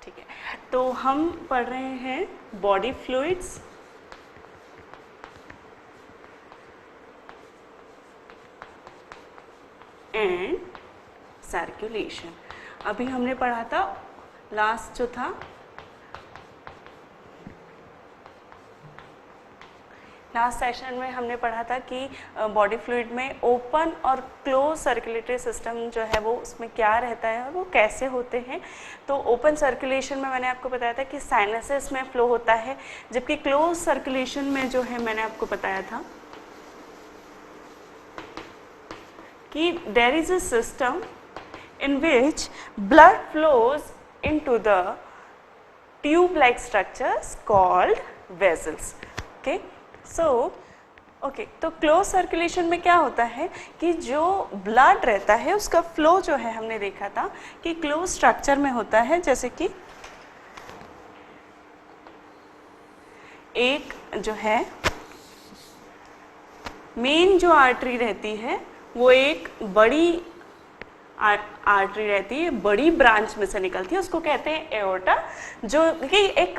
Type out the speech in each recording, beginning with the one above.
ठीक है, तो हम पढ़ रहे हैं बॉडी फ्लूइड्स एंड सर्कुलेशन। अभी हमने पढ़ा था लास्ट जो था लास्ट सेशन में हमने पढ़ा था कि बॉडी फ्लूइड में ओपन और क्लोज सर्कुलेटरी सिस्टम जो है वो उसमें क्या रहता है और वो कैसे होते हैं। तो ओपन सर्कुलेशन में मैंने आपको बताया था कि साइनसेस में फ्लो होता है, जबकि क्लोज सर्कुलेशन में जो है मैंने आपको बताया था कि there is a system in which blood flows into the tube-like structures called vessels. Okay, so okay, तो क्लोज सर्कुलेशन में क्या होता है कि जो ब्लड रहता है उसका फ्लो जो है हमने देखा था कि क्लोज स्ट्रक्चर में होता है, जैसे कि एक जो है मेन जो आर्टरी रहती है वो एक बड़ी आर्टरी रहती है, बड़ी ब्रांच में से निकलती है, उसको कहते हैं एओर्टा, जो कि एक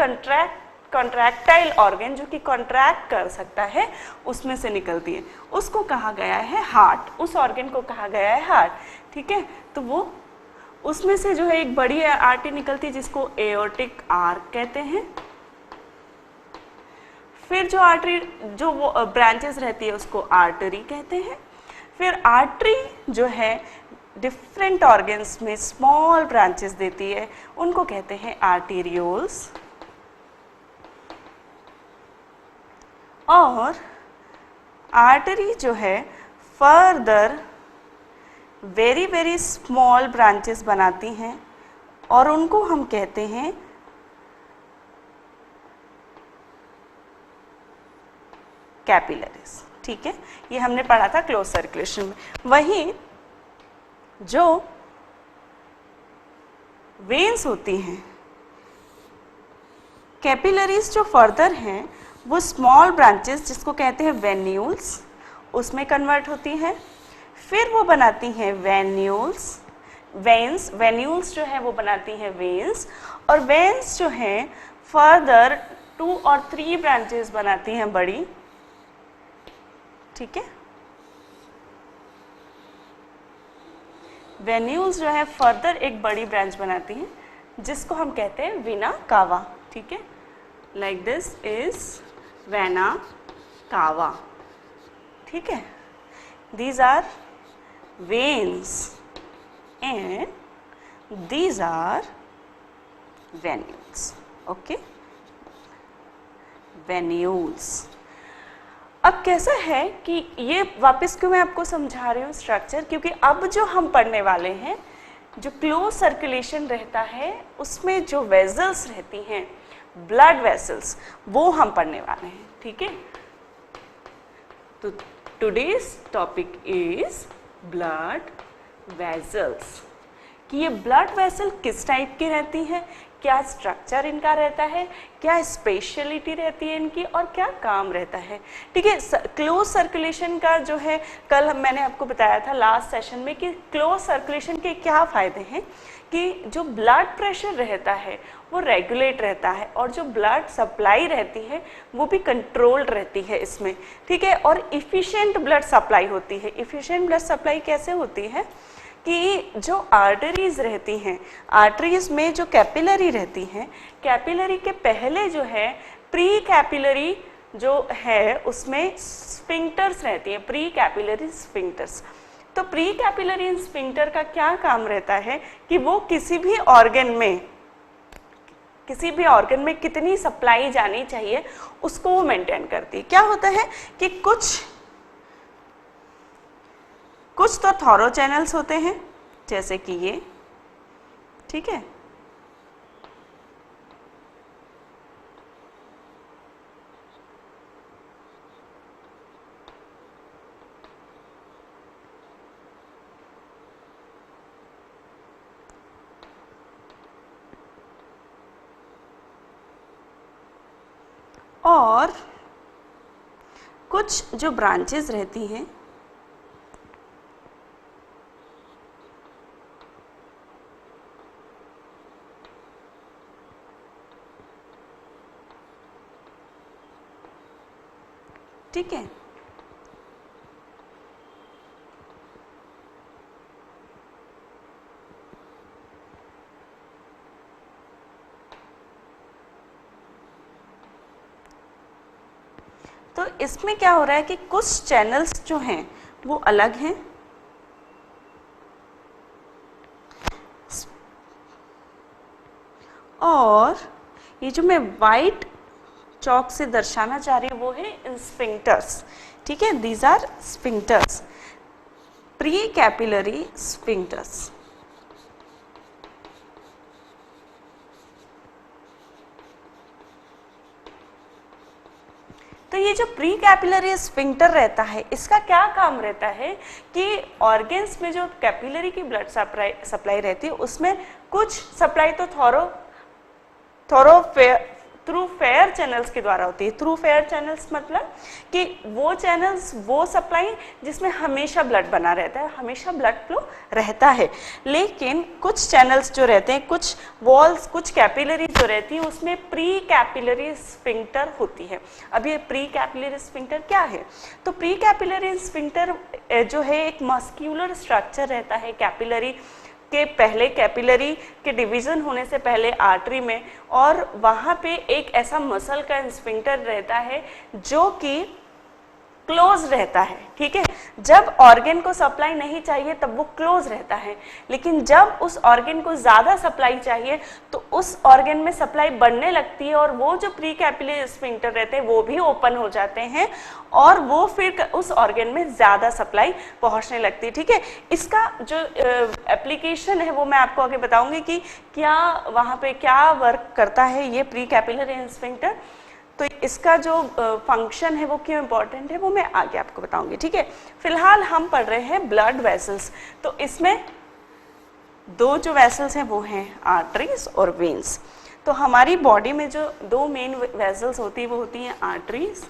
कॉन्ट्रैक्टाइल ऑर्गन जो कि कॉन्ट्रैक्ट कर सकता है उसमें से निकलती है, उसको कहा गया है हार्ट। उस ऑर्गन को कहा गया है हार्ट। ठीक है, तो वो उसमें से जो है एक बड़ी आर्टरी निकलती है जिसको एओर्टिक आर्क कहते हैं। फिर जो आर्टरी जो वो ब्रांचेस रहती है उसको आर्टरी कहते हैं। फिर आर्टरी जो है डिफरेंट ऑर्गन्स में स्मॉल ब्रांचेस देती है, उनको कहते हैं आर्टेरियोल्स। और आर्टरी जो है further very very small branches बनाती हैं और उनको हम कहते हैं कैपिलरीज। ठीक है, ये हमने पढ़ा था क्लोज सर्कुलेशन में। वहीं जो वेन्स होती हैं, कैपिलरीज जो फर्दर हैं वो स्मॉल ब्रांचेस जिसको कहते हैं वेन्यूल्स उसमें कन्वर्ट होती हैं। फिर वो बनाती हैं वेन्यूल्स, वेन्स, वेन्यूल्स जो है वो बनाती हैं वेन्स, और वेन्स जो हैं फर्दर 2 और 3 ब्रांचेस बनाती हैं बड़ी। ठीक है, वेन्यूल्स जो है फर्दर एक बड़ी ब्रांच बनाती हैं जिसको हम कहते हैं वेना कावा। ठीक है, like this is vena cava. ठीक है, these are veins and these are venules. Okay, venules. अब कैसा है कि ये वापस क्यों मैं आपको समझा रही हूँ स्ट्रक्चर, क्योंकि अब जो हम पढ़ने वाले हैं जो क्लोज सर्कुलेशन रहता है उसमें जो वेसल्स रहती हैं, ब्लड वेसल्स, वो हम पढ़ने वाले हैं। ठीक है, तो today's topic is blood vessels, कि ये ब्लड वेसल किस टाइप की रहती है, क्या स्ट्रक्चर इनका रहता है, क्या स्पेशलिटी रहती है इनकी, और क्या काम रहता है। ठीक है, क्लोज सर्कुलेशन का जो है कल मैंने आपको बताया था लास्ट सेशन में कि क्लोज सर्कुलेशन के क्या फ़ायदे हैं, कि जो ब्लड प्रेशर रहता है वो रेगुलेट रहता है और जो ब्लड सप्लाई रहती है वो भी कंट्रोल्ड रहती है इसमें। ठीक है, और इफ़िशिएंट ब्लड सप्लाई होती है। इफ़िशिएंट ब्लड सप्लाई कैसे होती है कि जो आर्टरीज रहती हैं, आर्टरीज में जो कैपिलरी रहती हैं, कैपिलरी के पहले जो है प्री कैपिलरी जो है उसमें स्फिंक्टर्स रहती हैं, प्री कैपिलरी स्फिंक्टर्स। तो प्री कैपिलरी स्फिंक्टर का क्या काम रहता है कि वो किसी भी ऑर्गन में कितनी सप्लाई जानी चाहिए उसको वो मेंटेन करती है। क्या होता है कि कुछ तो थॉरो चैनल्स होते हैं जैसे कि ये। ठीक है, और कुछ जो ब्रांचेस रहती हैं ठीक है। तो इसमें क्या हो रहा है कि कुछ चैनल्स जो हैं वो अलग हैं और ये जो मैं वाइट चौक से दर्शाना चाह रही हूँ वो है स्फिंक्टर्स, ठीक है। These are sphincters, pre capillary sphincters. तो ये जो प्री कैपिलरी स्फिंक्टर रहता है इसका क्या काम रहता है कि ऑर्गन्स में जो कैपिलरी की ब्लड सप्लाई रहती है उसमें कुछ सप्लाई तो थ्रू फेयर चैनल्स के द्वारा होती है। थ्रू फेयर चैनल्स मतलब कि वो चैनल्स, वो सप्लाई जिसमें हमेशा ब्लड बना रहता है, हमेशा ब्लड फ्लो रहता है। लेकिन कुछ चैनल्स जो रहते हैं, कुछ वॉल्स, कुछ कैपिलरी जो रहती है उसमें प्री कैपिलरी स्फिंक्टर होती है। अब ये प्री कैपिलरी स्फिंक्टर क्या है? तो प्री कैपिलरी स्फिंक्टर जो है एक मस्क्यूलर स्ट्रक्चर रहता है कैपिलरी के पहले, कैपिलरी के डिवीजन होने से पहले आर्टरी में, और वहाँ पे एक ऐसा मसल का स्फिंक्टर रहता है जो कि क्लोज रहता है, ठीक है। जब ऑर्गन को सप्लाई नहीं चाहिए तब वो क्लोज रहता है, लेकिन जब उस ऑर्गन को ज़्यादा सप्लाई चाहिए तो उस ऑर्गन में सप्लाई बढ़ने लगती है और वो जो प्री कैपिलरी स्फिंक्टर रहते हैं वो भी ओपन हो जाते हैं और वो फिर उस ऑर्गन में ज़्यादा सप्लाई पहुंचने लगती है, ठीक है। इसका जो एप्लीकेशन है वो मैं आपको आगे बताऊंगी कि क्या वहाँ पे क्या वर्क करता है ये प्री कैपिलरी स्फिंक्टर। तो इसका जो फंक्शन है वो क्यों इम्पोर्टेंट है वो मैं आगे आपको बताऊंगी, ठीक है। फिलहाल हम पढ़ रहे हैं ब्लड वेसल्स। तो इसमें दो जो वेसल्स हैं वो हैं आर्टरीज और वेन्स। तो हमारी बॉडी में जो दो मेन वेसल्स होती है वो होती हैं आर्टरीज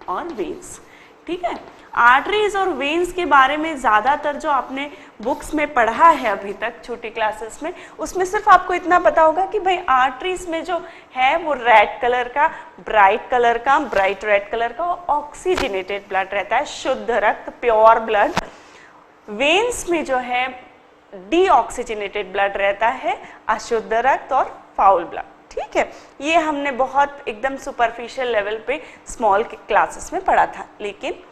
और वेन्स, ठीक है। आर्टरीज और वेन्स के बारे में ज़्यादातर जो आपने बुक्स में पढ़ा है अभी तक छोटी क्लासेस में, उसमें सिर्फ आपको इतना पता होगा कि भाई आर्टरीज में जो है वो रेड कलर का, ब्राइट रेड कलर का ऑक्सीजनेटेड ब्लड रहता है, शुद्ध रक्त, प्योर ब्लड। वेन्स में जो है डीऑक्सीजनेटेड ब्लड रहता है, अशुद्ध रक्त और फाउल ब्लड, ठीक है। ये हमने बहुत एकदम सुपरफिशियल लेवल पे स्मॉल क्लासेस में पढ़ा था। लेकिन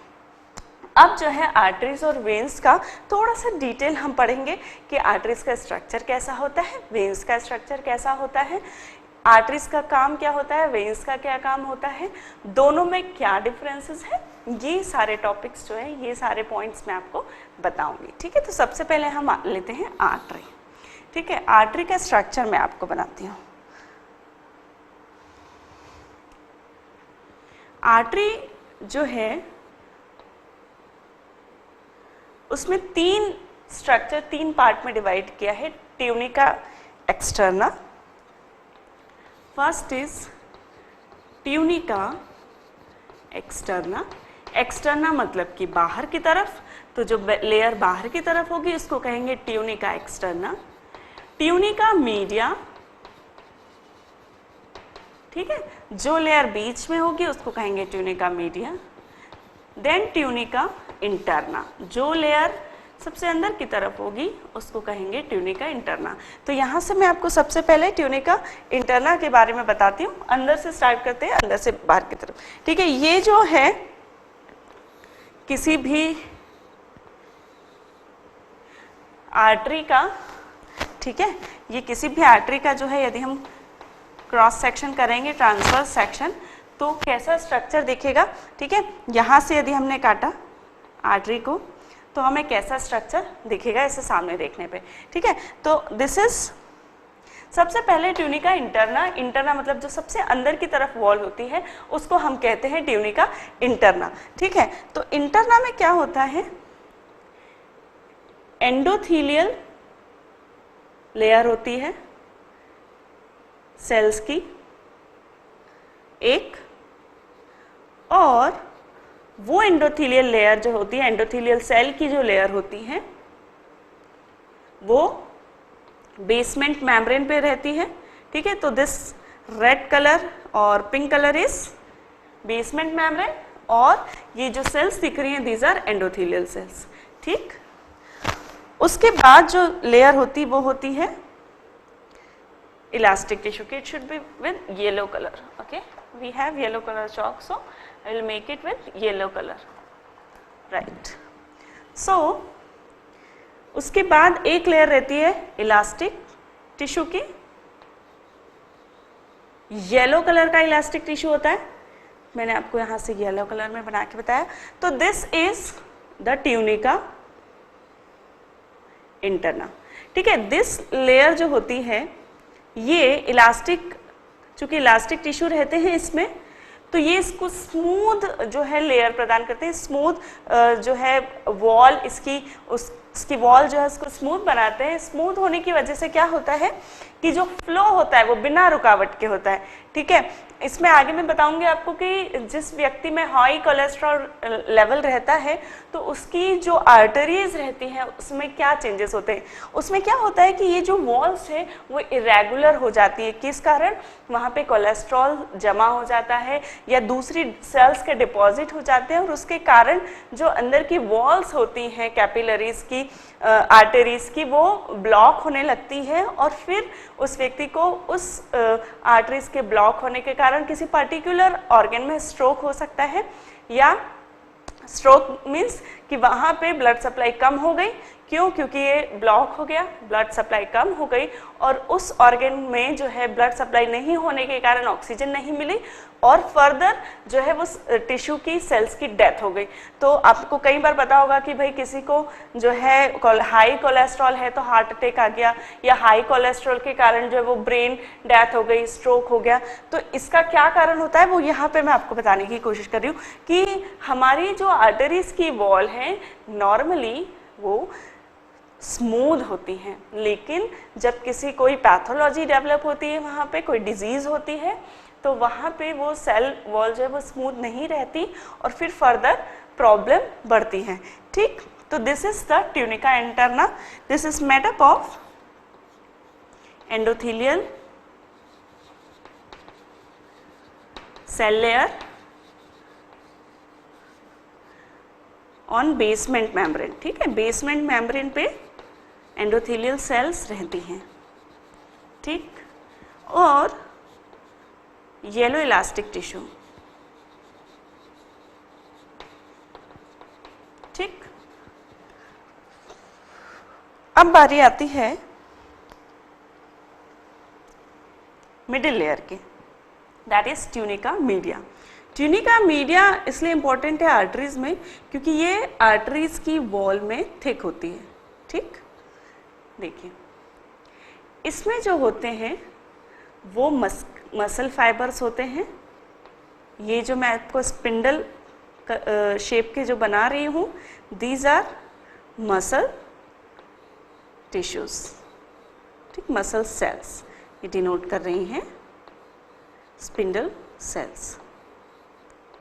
अब जो है आर्टरीज और वेन्स का थोड़ा सा डिटेल हम पढ़ेंगे कि आर्टरीज का स्ट्रक्चर कैसा होता है, वेन्स का स्ट्रक्चर कैसा होता है, आर्टरीज का काम क्या होता है, वेन्स का क्या काम होता है, दोनों में क्या डिफरेंसेस है। ये सारे टॉपिक्स जो है, ये सारे पॉइंट्स मैं आपको बताऊंगी, ठीक है। तो सबसे पहले हम लेते हैं आर्टरी, ठीक है। आर्टरी का स्ट्रक्चर मैं आपको बनाती हूँ। आर्टरी जो है उसमें तीन स्ट्रक्चर, तीन पार्ट में डिवाइड किया है। Tunica externa, first is tunica externa. Externa मतलब कि बाहर की तरफ, तो जो लेयर बाहर की तरफ होगी उसको कहेंगे ट्यूनिका एक्सटर्ना। ट्यूनिका मीडिया, ठीक है, जो लेयर बीच में होगी उसको कहेंगे tunica media. Then tunica interna, जो लेयर सबसे अंदर की तरफ होगी उसको कहेंगे ट्यूनिका इंटरना। तो यहाँ से मैं आपको सबसे पहले ट्यूनिका इंटरना के बारे में बताती हूँ। अंदर से स्टार्ट करते हैं, अंदर से बाहर की तरफ, ठीक है। ये जो है किसी भी आर्टरी का, ठीक है, ये किसी भी आर्टरी का जो है यदि हम क्रॉस सेक्शन करेंगे, ट्रांसवर्स सेक्शन, तो कैसा स्ट्रक्चर दिखेगा, ठीक है। यहाँ से यदि हमने काटा आर्टरी को तो हमें कैसा स्ट्रक्चर दिखेगा इसे सामने देखने पे, ठीक है। तो दिस इज सबसे पहले ट्यूनिका इंटरना। इंटरना मतलब जो सबसे अंदर की तरफ वॉल होती है उसको हम कहते हैं ट्यूनिका इंटरना, ठीक है। तो इंटरना में क्या होता है, एंडोथीलियल लेयर होती है सेल्स की एक, और वो एंडोथीलियल लेयर जो होती है, एंडोथीलियल सेल की जो लेयर होती है वो बेसमेंट मेम्ब्रेन पे रहती है, ठीक है। तो दिस रेड कलर और pink colour is basement membrane और ये जो सेल्स दिख रही हैं दीज आर एंडोथेलियल सेल्स। ठीक, उसके बाद जो लेयर होती वो होती है elastic tissue की. It should be with yellow color. Okay, we have yellow color chalk, so I will make it with yellow color. Right. So उसके बाद एक लेयर रहती है इलास्टिक टिश्यू की. येलो कलर का इलास्टिक टिश्यू होता है, मैंने आपको यहाँ से येलो कलर में बना के बताया. तो this is the tunica interna. ठीक है, दिस लेयर जो होती है ये इलास्टिक, चूंकि इलास्टिक टिश्यू रहते हैं इसमें, तो ये इसको स्मूथ जो है लेयर प्रदान करते हैं. स्मूथ जो है वॉल इसकी वॉल जो है इसको स्मूथ बनाते हैं. स्मूथ होने की वजह से क्या होता है कि जो फ्लो होता है वो बिना रुकावट के होता है. ठीक है, इसमें आगे मैं बताऊंगी आपको कि जिस व्यक्ति में हाई कोलेस्ट्रॉल लेवल रहता है तो उसकी जो आर्टरीज रहती हैं उसमें क्या चेंजेस होते हैं. उसमें क्या होता है कि ये जो वॉल्स है वो इरेगुलर हो जाती है. किस कारण? वहाँ पे कोलेस्ट्रॉल जमा हो जाता है या दूसरी सेल्स के डिपॉजिट हो जाते हैं और उसके कारण जो अंदर की वॉल्स होती हैं कैपिलरीज की, आर्टरीज की, वो ब्लॉक होने लगती है और फिर उस व्यक्ति को उस आर्टरीज के ब्लॉक होने के कारण किसी पर्टिकुलर ऑर्गन में स्ट्रोक हो सकता है. या स्ट्रोक मीन्स कि वहाँ पे ब्लड सप्लाई कम हो गई. क्यों? क्योंकि ये ब्लॉक हो गया, ब्लड सप्लाई कम हो गई और उस ऑर्गन में जो है ब्लड सप्लाई नहीं होने के कारण ऑक्सीजन नहीं मिली और फर्दर जो है वो टिश्यू की सेल्स की डेथ हो गई. तो आपको कई बार पता होगा कि भाई किसी को जो है हाई कोलेस्ट्रॉल है तो हार्ट अटैक आ गया, या हाई कोलेस्ट्रॉल के कारण जो है वो ब्रेन डेथ हो गई, स्ट्रोक हो गया. तो इसका क्या कारण होता है वो यहाँ पे मैं आपको बताने की कोशिश कर रही हूँ कि हमारी जो आर्टरीज की वॉल है नॉर्मली वो स्मूथ होती हैं, लेकिन जब किसी कोई पैथोलॉजी डेवलप होती है, वहाँ पे कोई डिजीज़ होती है, तो वहाँ पे वो सेल वॉल जो है वो स्मूथ नहीं रहती और फिर फर्दर प्रॉब्लम बढ़ती है. ठीक, तो this is the tunica interna. This is made up of endothelial cell layer on basement membrane. ठीक है, बेसमेंट मेम्ब्रेन पे एंडोथेलियल सेल्स रहती हैं. ठीक, और येलो इलास्टिक टिश्यू. ठीक, अब बारी आती है मिडिल लेयर की, that is tunica media. Tunica media इसलिए इंपॉर्टेंट है आर्टरीज में क्योंकि ये आर्टरीज की वॉल में थिक होती है. ठीक, देखिए इसमें जो होते हैं वो मसल फाइबर्स होते हैं. ये जो मैं आपको स्पिंडल शेप के जो बना रही हूँ दीज आर मसल टिश्यूज. ठीक, मसल सेल्स ये डिनोट कर रही हैं स्पिंडल सेल्स.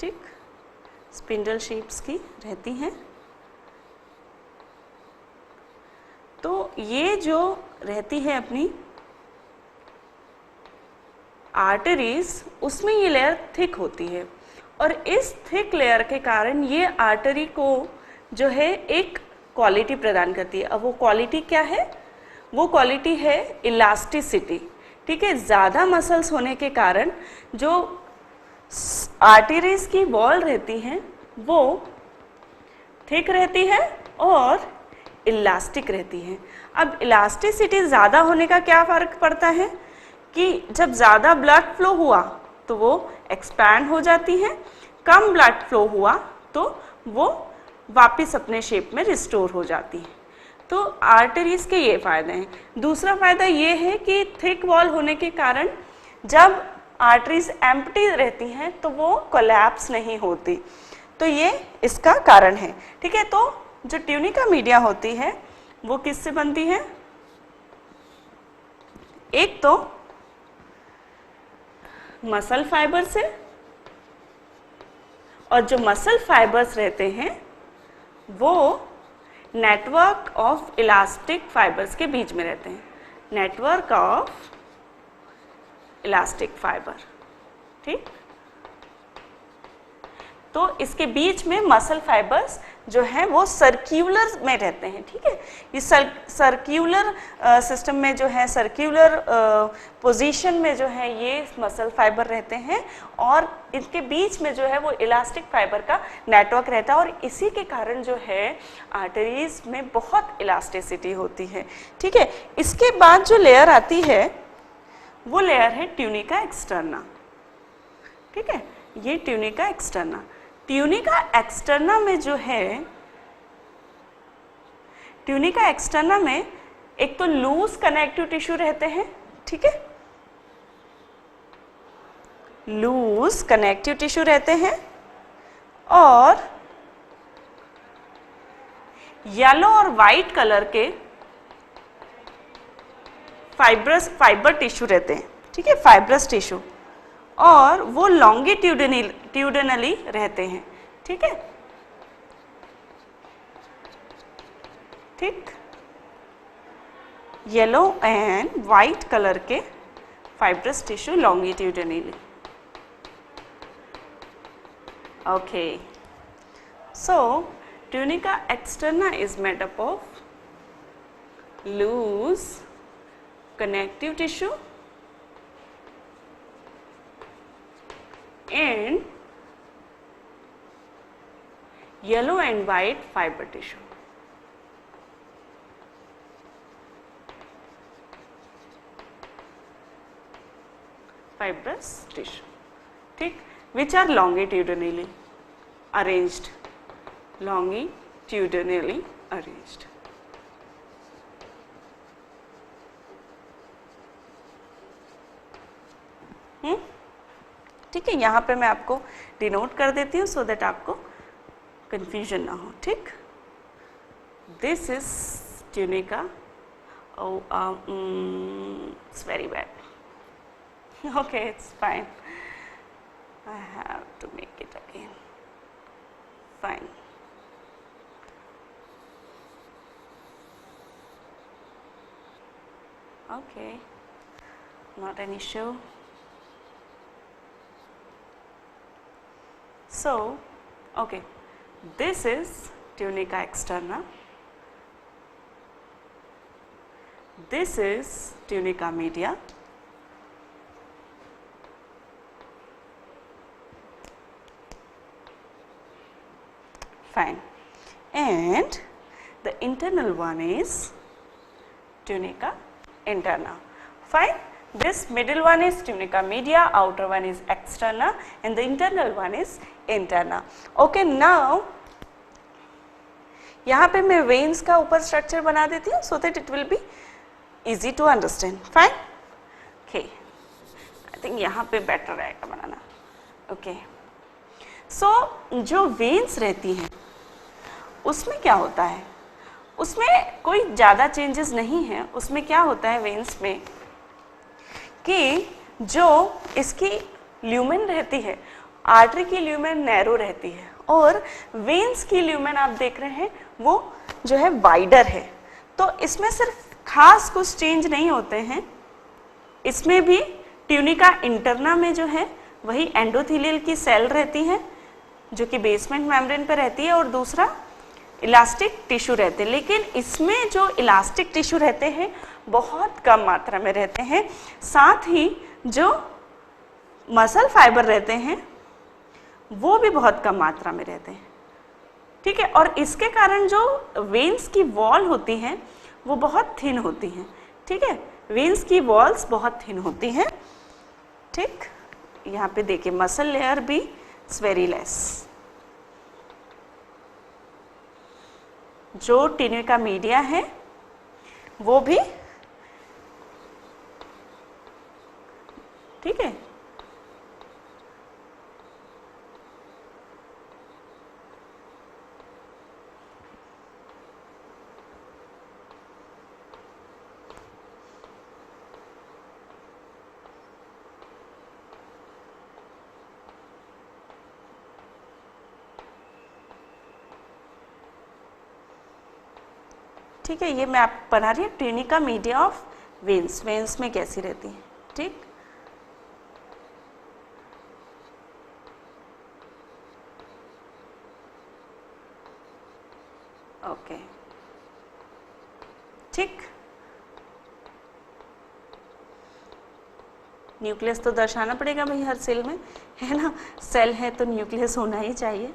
ठीक, स्पिंडल शेप्स की रहती हैं. तो ये जो रहती है अपनी आर्टरीज उसमें ये लेयर थिक होती है और इस थिक लेयर के कारण ये आर्टरी को जो है एक क्वालिटी प्रदान करती है. अब वो क्वालिटी क्या है? वो क्वालिटी है इलास्टिसिटी. ठीक है, ज़्यादा मसल्स होने के कारण जो आर्टरीज की वॉल रहती हैं वो थिक रहती है और इलास्टिक रहती है. अब इलास्टिसिटी ज़्यादा होने का क्या फ़र्क पड़ता है कि जब ज़्यादा ब्लड फ्लो हुआ तो वो एक्सपैंड हो जाती है, कम ब्लड फ्लो हुआ तो वो वापस अपने शेप में रिस्टोर हो जाती है. तो आर्टरीज के ये फ़ायदे हैं. दूसरा फ़ायदा ये है कि थिक वॉल होने के कारण जब आर्टरीज एम्प्टी रहती हैं तो वो कोलैप्स नहीं होती. तो ये इसका कारण है. ठीक है, तो जो ट्यूनिका मीडिया होती है वो किससे बनती है? एक तो मसल फाइबर से, और जो मसल फाइबर्स रहते हैं वो नेटवर्क ऑफ इलास्टिक फाइबर्स के बीच में रहते हैं. Network of elastic fibre. ठीक, तो इसके बीच में मसल फाइबर्स जो है वो सर्क्यूलर में रहते हैं, ठीक है। ये सर्क्यूलर सिस्टम में जो है, सर्क्यूलर पोजीशन में जो है ये मसल फाइबर रहते हैं और इनके बीच में जो है वो इलास्टिक फाइबर का नेटवर्क रहता है और इसी के कारण जो है आर्टरीज में बहुत इलास्टिसिटी होती है, ठीक है। इसके बाद जो लेयर आती है वो लेयर है ट्यूनिका एक्सटर्ना, ठीक है। ये ट्यूनिका एक्सटर्ना, ट्यूनिका एक्सटर्ना में जो है, ट्यूनिका एक्सटर्ना में एक तो लूज कनेक्टिव टिश्यू रहते हैं, ठीक है, लूज कनेक्टिव टिश्यू रहते हैं और येलो और वाइट कलर के फाइबर टिश्यू रहते हैं, ठीक है, फाइब्रस टिश्यू, और वो लॉन्गिट्यूडिनली रहते हैं, ठीक है, ठीक, येलो एंड वाइट कलर के fibrous tissue longitudinally. Okay, so tunica externa is made up of loose connective tissue and yellow and white fiber tissue. Fibrous tissue, ठीक, which are longitudinally arranged, longitudinally arranged. ठीक है, यहाँ पे मैं आपको denote कर देती हूँ सो दैट आपको कंफ्यूजन ना हो, ठीक। This is tunica, it's very bad, okay, it's fine, I have to make it again, fine. Okay, not an issue. So, okay, this is tunica externa, this is tunica media, fine, and the internal one is tunica interna, fine. This middle one is tunica media, outer one is externa, and the internal one is interna. Okay, now यहाँ पे मैं veins का ऊपर structure बना देती हूँ so that it will be easy to understand. Fine? Okay. I think यहाँ पे better रहेगा बनाना. Okay. So जो veins रहती हैं उसमें क्या होता है? उसमें कोई ज़्यादा changes नहीं है. उसमें क्या होता है veins में कि जो इसकी ल्यूमेन रहती है, आर्टरी की ल्यूमेन नैरो रहती है और वेन्स की ल्यूमेन आप देख रहे हैं वो जो है वाइडर है। तो इसमें सिर्फ खास कुछ चेंज नहीं होते हैं, इसमें भी ट्यूनिका इंटरना में जो है वही एंडोथेलियल की सेल रहती है जो कि बेसमेंट मेम्ब्रेन पर रहती है और दूसरा इलास्टिक टिश्यू रहते हैं, लेकिन इसमें जो इलास्टिक टिश्यू रहते हैं बहुत कम मात्रा में रहते हैं, साथ ही जो मसल फाइबर रहते हैं वो भी बहुत कम मात्रा में रहते हैं, ठीक है। और इसके कारण जो वेन्स की वॉल होती हैं वो बहुत थिन होती हैं, ठीक है, वेन्स की वॉल्स बहुत थिन होती हैं, ठीक। यहाँ पे देखिए मसल लेयर भी इट्स वेरी लेस। जो ट्यूनिका मीडिया है वो भी, ठीक है, ठीक है। ये मैं आप बना रही हूँ tunica media of veins, veins में कैसी रहती है, ठीक। ओके, ठीक। न्यूक्लियस तो दर्शाना पड़ेगा भाई हर सेल में, है ना, सेल है तो न्यूक्लियस होना ही चाहिए।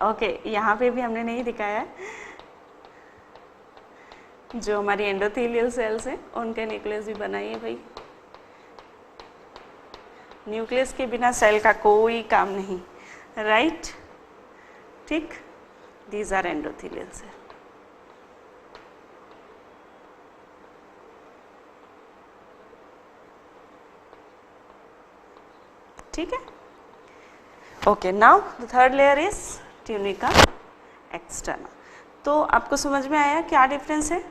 ओके, यहाँ पे भी हमने नहीं दिखाया है, जो हमारी एंडोथेलियल सेल्स हैं उनके न्यूक्लियस भी बनाइए भाई। न्यूक्लियस के बिना सेल का कोई काम नहीं, राइट, ठीक। These are endothelial cell. ठीक है, okay. Now the third layer is tunica externa. तो आपको समझ में आया क्या डिफरेंस है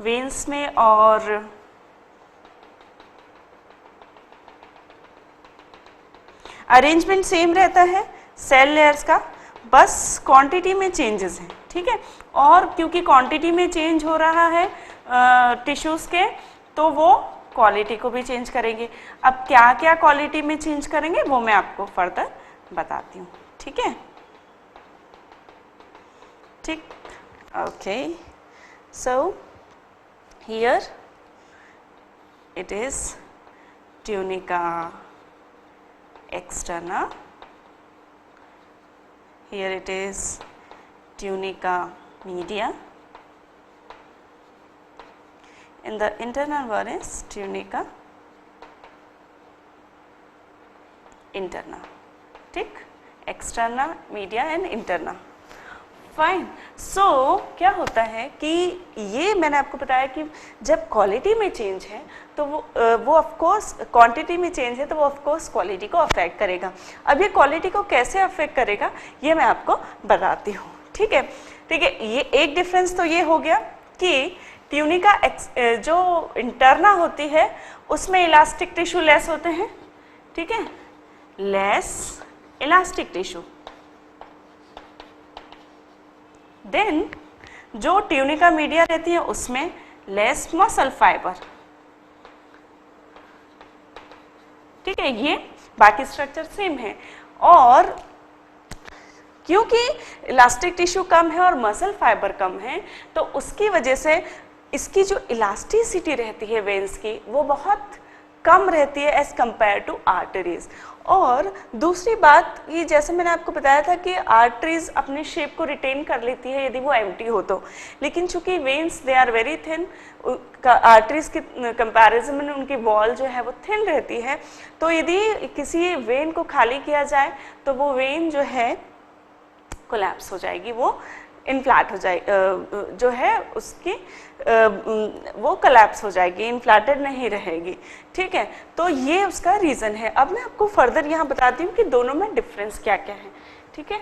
वेन्स में और अरेंजमेंट सेम रहता है सेल लेयर्स का, बस क्वांटिटी में चेंजेस हैं, ठीक है। और क्योंकि क्वांटिटी में चेंज हो रहा है टिश्यूज़ के, तो वो क्वालिटी को भी चेंज करेंगे। अब क्या क्या क्वालिटी में चेंज करेंगे वो मैं आपको फर्दर बताती हूँ, ठीक है, ठीक। Okay, so here it is tunica externa, here it is tunica media, and the internal one is tunica interna, ठीक, externa, media and interna, fine. So क्या होता है कि ये मैंने आपको बताया कि जब क्वालिटी में चेंज है तो वो ऑफ कोर्स, क्वांटिटी में चेंज है तो वो ऑफ कोर्स क्वालिटी को अफेक्ट करेगा। अब ये क्वालिटी को कैसे अफेक्ट करेगा ये मैं आपको बताती हूँ, ठीक है, ठीक है। ये एक डिफरेंस तो ये हो गया कि ट्यूनिका जो इंटरना होती है उसमें इलास्टिक टिश्यू लेस होते हैं, ठीक है, लेस इलास्टिक टिश्यू। देन जो ट्यूनिका मीडिया रहती है उसमें लेस मसल फाइबर, ठीक है, ये बाकी स्ट्रक्चर सेम है। और क्योंकि इलास्टिक टिश्यू कम है और मसल फाइबर कम है तो उसकी वजह से इसकी जो इलास्टिसिटी रहती है वेन्स की वो बहुत कम रहती है एज कंपेयर टू आर्टरीज। और दूसरी बात ये, जैसे मैंने आपको बताया था कि आर्टरीज अपने शेप को रिटेन कर लेती है यदि वो एम्प्टी हो तो, लेकिन चूंकि veins they are very thin, arteries के कंपैरिजन में उनकी वॉल जो है वो थिन रहती है, तो यदि किसी वेन को खाली किया जाए तो वो वेन जो है कोलैप्स हो जाएगी, वो इनफ्लैट हो जाएगी, जो है उसकी वो कोलैप्स हो जाएगी, इनफ्लैटेड नहीं रहेगी, ठीक है। तो ये उसका रीज़न है। अब मैं आपको फर्दर यहाँ बताती हूँ कि दोनों में डिफरेंस क्या क्या है, ठीक है।